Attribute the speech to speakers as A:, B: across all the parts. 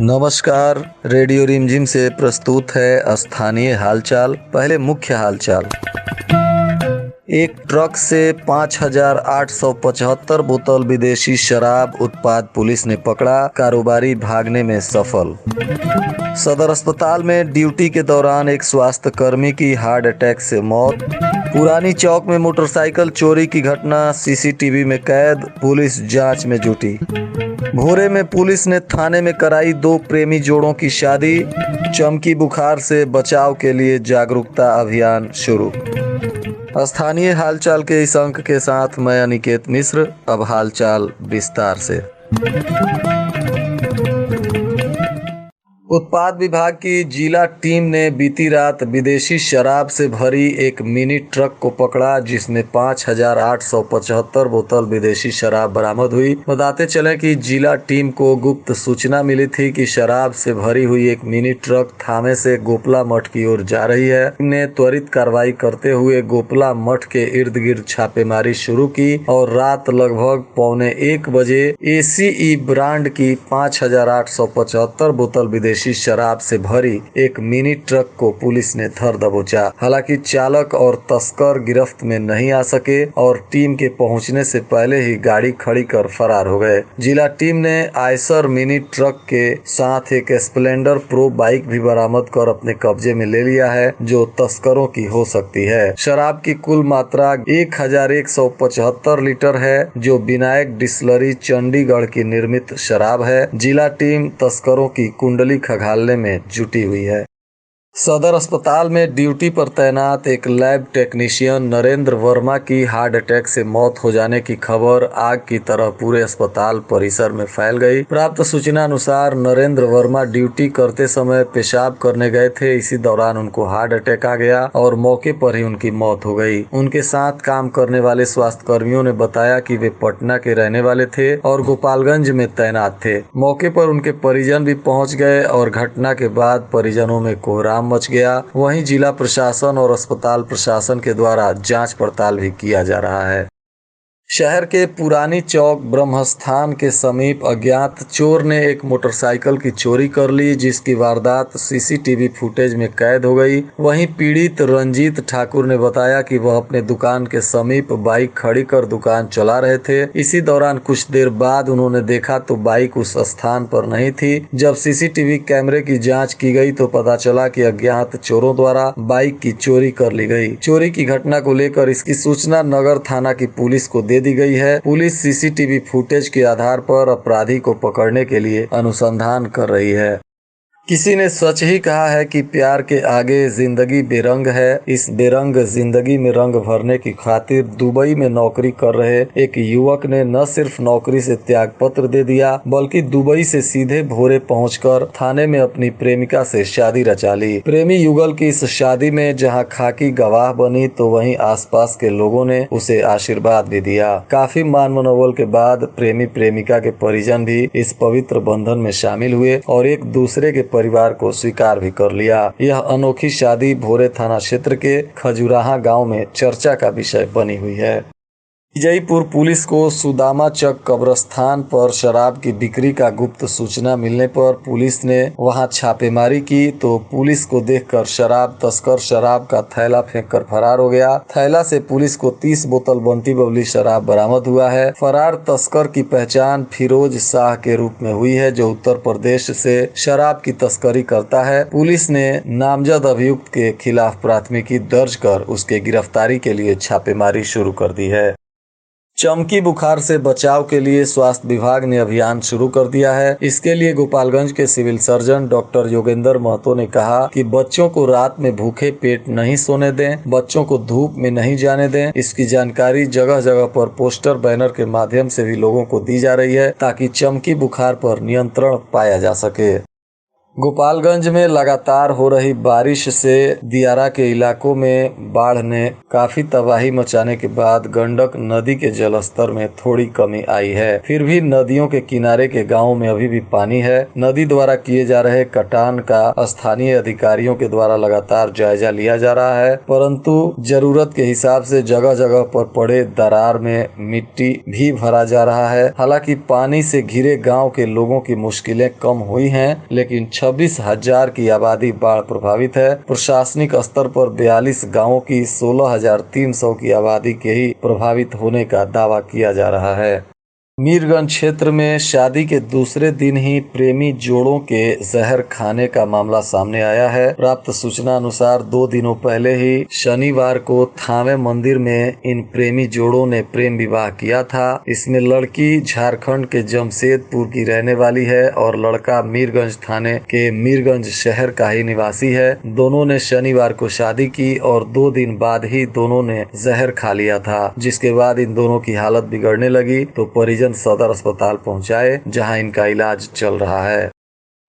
A: नमस्कार। रेडियो रिमझिम से प्रस्तुत है स्थानीय हालचाल। पहले मुख्य हालचाल। एक ट्रक से 5,875 बोतल विदेशी शराब उत्पाद पुलिस ने पकड़ा, कारोबारी भागने में सफल। सदर अस्पताल में ड्यूटी के दौरान एक स्वास्थ्य कर्मी की हार्ट अटैक से मौत। पुरानी चौक में मोटरसाइकिल चोरी की घटना सीसीटीवी में कैद, पुलिस जांच में जुटी। भोरे में पुलिस ने थाने में कराई 2 प्रेमी जोड़ों की शादी। चमकी बुखार से बचाव के लिए जागरूकता अभियान शुरू। स्थानीय हालचाल के इस अंक के साथ मैं अनिकेत मिश्र। अब हालचाल विस्तार से। उत्पाद विभाग की जिला टीम ने बीती रात विदेशी शराब से भरी एक मिनी ट्रक को पकड़ा, जिसमें 5,875 बोतल विदेशी शराब बरामद हुई। बताते चले कि जिला टीम को गुप्त सूचना मिली थी कि शराब से भरी हुई एक मिनी ट्रक थाने से गोपला मठ की ओर जा रही है। टीम ने त्वरित कार्रवाई करते हुए गोपला मठ के इर्द गिर्द छापेमारी शुरू की और रात लगभग 12:45 बजे ACE ब्रांड की 5,875 बोतल विदेशी शराब से भरी एक मिनी ट्रक को पुलिस ने धर दबोचा। हालांकि चालक और तस्कर गिरफ्त में नहीं आ सके और टीम के पहुंचने से पहले ही गाड़ी खड़ी कर फरार हो गए। जिला टीम ने आयसर मिनी ट्रक के साथ एक स्प्लेंडर प्रो बाइक भी बरामद कर अपने कब्जे में ले लिया है, जो तस्करों की हो सकती है। शराब की कुल मात्रा 1,175 लीटर है, जो विनायक डिस्टिलरी चंडीगढ़ की निर्मित शराब है। जिला टीम तस्करों की कुंडली खंगालने में जुटी हुई है। सदर अस्पताल में ड्यूटी पर तैनात एक लैब टेक्नीशियन नरेंद्र वर्मा की हार्ट अटैक से मौत हो जाने की खबर आग की तरह पूरे अस्पताल परिसर में फैल गई। प्राप्त सूचना अनुसार नरेंद्र वर्मा ड्यूटी करते समय पेशाब करने गए थे। इसी दौरान उनको हार्ट अटैक आ गया और मौके पर ही उनकी मौत हो गई। उनके साथ काम करने वाले स्वास्थ्य कर्मियों ने बताया कि वे पटना के रहने वाले थे और गोपालगंज में तैनात थे। मौके पर उनके परिजन भी पहुंच गए और घटना के बाद परिजनों में कोहराम मच गया। वहीं जिला प्रशासन और अस्पताल प्रशासन के द्वारा जांच पड़ताल भी किया जा रहा है। शहर के पुरानी चौक ब्रह्मस्थान के समीप अज्ञात चोर ने एक मोटरसाइकिल की चोरी कर ली, जिसकी वारदात सीसीटीवी फुटेज में कैद हो गई। वहीं पीड़ित रंजीत ठाकुर ने बताया कि वह अपने दुकान के समीप बाइक खड़ी कर दुकान चला रहे थे। इसी दौरान कुछ देर बाद उन्होंने देखा तो बाइक उस स्थान पर नहीं थी। जब सीसीटीवी कैमरे की जांच की गई तो पता चला कि अज्ञात चोरों द्वारा बाइक की चोरी कर ली गई। चोरी की घटना को लेकर इसकी सूचना नगर थाना की पुलिस को दे दी गई है। पुलिस सीसीटीवी फुटेज के आधार पर अपराधी को पकड़ने के लिए अनुसंधान कर रही है। किसी ने सच ही कहा है कि प्यार के आगे जिंदगी बेरंग है। इस बेरंग जिंदगी में रंग भरने की खातिर दुबई में नौकरी कर रहे एक युवक ने न सिर्फ नौकरी से त्याग पत्र दे दिया, बल्कि दुबई से सीधे भोरे पहुंचकर थाने में अपनी प्रेमिका से शादी रचा ली। प्रेमी युगल की इस शादी में जहां खाकी गवाह बनी, तो वहीं आसपास के लोगों ने उसे आशीर्वाद भी दिया। काफी मान मनोबल के बाद प्रेमी प्रेमिका के परिजन भी इस पवित्र बंधन में शामिल हुए और एक दूसरे के परिवार को स्वीकार भी कर लिया। यह अनोखी शादी भोरे थाना क्षेत्र के खजुराहा गांव में चर्चा का विषय बनी हुई है। विजयपुर पुलिस को सुदामा चक कब्रस्तान पर शराब की बिक्री का गुप्त सूचना मिलने पर पुलिस ने वहां छापेमारी की, तो पुलिस को देखकर शराब तस्कर शराब का थैला फेंककर फरार हो गया। थैला से पुलिस को 30 बोतल बंटी बबली शराब बरामद हुआ है। फरार तस्कर की पहचान फिरोज शाह के रूप में हुई है, जो उत्तर प्रदेश से शराब की तस्करी करता है। पुलिस ने नामजद अभियुक्त के खिलाफ प्राथमिकी दर्ज कर उसके गिरफ्तारी के लिए छापेमारी शुरू कर दी है। चमकी बुखार से बचाव के लिए स्वास्थ्य विभाग ने अभियान शुरू कर दिया है। इसके लिए गोपालगंज के civil surgeon doctor Yogendra Mahto ने कहा कि बच्चों को रात में भूखे पेट नहीं सोने दें, बच्चों को धूप में नहीं जाने दें। इसकी जानकारी जगह जगह पर पोस्टर बैनर के माध्यम से भी लोगों को दी जा रही है, ताकि चमकी बुखार पर नियंत्रण पाया जा सके। गोपालगंज में लगातार हो रही बारिश से दियारा के इलाकों में बाढ़ ने काफी तबाही मचाने के बाद गंडक नदी के जलस्तर में थोड़ी कमी आई है। फिर भी नदियों के किनारे के गांवों में अभी भी पानी है। नदी द्वारा किए जा रहे कटान का स्थानीय अधिकारियों के द्वारा लगातार जायजा लिया जा रहा है, परंतु जरूरत के हिसाब से जगह जगह पर पड़े दरार में मिट्टी भी भरा जा रहा है। हालांकि पानी से घिरे गाँव के लोगों की मुश्किलें कम हुई है, लेकिन 26,000 की आबादी बाढ़ प्रभावित है। प्रशासनिक स्तर पर 42 गांवों की 16,300 की आबादी के ही प्रभावित होने का दावा किया जा रहा है। मीरगंज क्षेत्र में शादी के दूसरे दिन ही प्रेमी जोड़ों के जहर खाने का मामला सामने आया है। प्राप्त सूचना अनुसार 2 दिनों पहले ही शनिवार को थावे मंदिर में इन प्रेमी जोड़ों ने प्रेम विवाह किया था। इसमें लड़की झारखंड के जमशेदपुर की रहने वाली है और लड़का मीरगंज थाने के मीरगंज शहर का ही निवासी है। दोनों ने शनिवार को शादी की और 2 दिन बाद ही दोनों ने जहर खा लिया था, जिसके बाद इन दोनों की हालत बिगड़ने लगी तो परिजन सदर अस्पताल पहुंचाए, जहां इनका इलाज चल रहा है।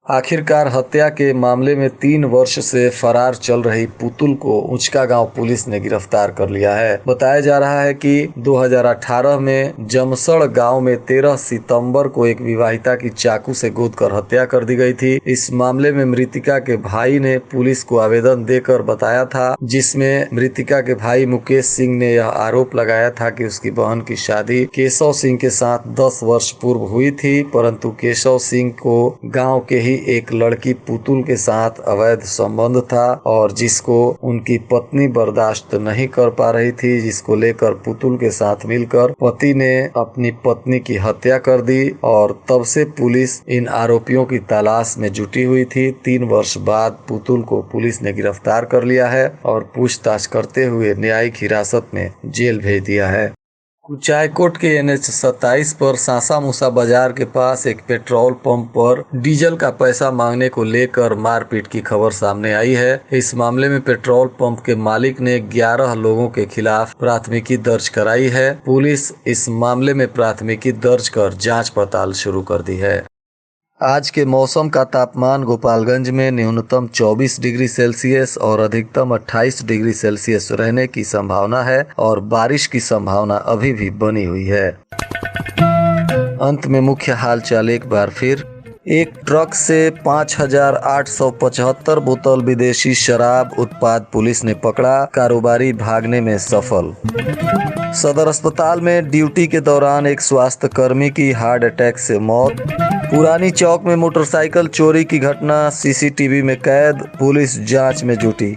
A: आखिरकार हत्या के मामले में 3 वर्ष से फरार चल रही पुतुल को उचका गांव पुलिस ने गिरफ्तार कर लिया है। बताया जा रहा है कि 2018 में जमसड़ गांव में 13 सितंबर को एक विवाहिता की चाकू से गोदकर हत्या कर दी गई थी। इस मामले में मृतिका के भाई ने पुलिस को आवेदन देकर बताया था, जिसमें मृतिका के भाई मुकेश सिंह ने यह आरोप लगाया था कि उसकी बहन की शादी केशव सिंह के साथ 10 वर्ष पूर्व हुई थी, परंतु केशव सिंह को गाँव के ही एक लड़की पुतुल के साथ अवैध संबंध था और जिसको उनकी पत्नी बर्दाश्त नहीं कर पा रही थी, जिसको लेकर पुतुल के साथ मिलकर पति ने अपनी पत्नी की हत्या कर दी और तब से पुलिस इन आरोपियों की तलाश में जुटी हुई थी। 3 वर्ष बाद पुतुल को पुलिस ने गिरफ्तार कर लिया है और पूछताछ करते हुए न्यायिक हिरासत में जेल भेज दिया है। कुचायकोट के NH 27 पर सासा मूसा बाजार के पास एक पेट्रोल पंप पर डीजल का पैसा मांगने को लेकर मारपीट की खबर सामने आई है। इस मामले में पेट्रोल पंप के मालिक ने 11 लोगों के खिलाफ प्राथमिकी दर्ज कराई है। पुलिस इस मामले में प्राथमिकी दर्ज कर जांच पड़ताल शुरू कर दी है। आज के मौसम का तापमान गोपालगंज में न्यूनतम 24 डिग्री सेल्सियस और अधिकतम 28 डिग्री सेल्सियस रहने की संभावना है और बारिश की संभावना अभी भी बनी हुई है। अंत में मुख्य हालचाल एक बार फिर। एक ट्रक से 5,875 बोतल विदेशी शराब उत्पाद पुलिस ने पकड़ा, कारोबारी भागने में सफल। सदर अस्पताल में ड्यूटी के दौरान एक स्वास्थ्य कर्मी की हार्ट अटैक से मौत। पुरानी चौक में मोटरसाइकिल चोरी की घटना CCTV में कैद, पुलिस जांच में जुटी।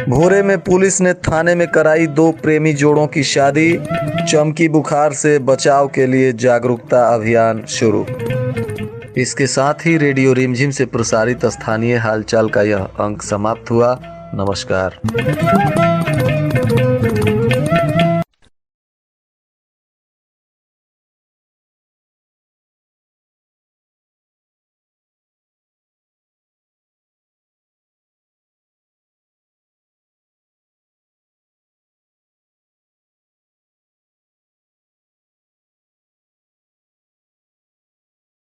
A: भोरे में पुलिस ने थाने में कराई 2 प्रेमी जोड़ों की शादी। चमकी बुखार से बचाव के लिए जागरूकता अभियान शुरू। इसके साथ ही रेडियो रिमझिम से प्रसारित स्थानीय हालचाल का यह अंक समाप्त हुआ। नमस्कार।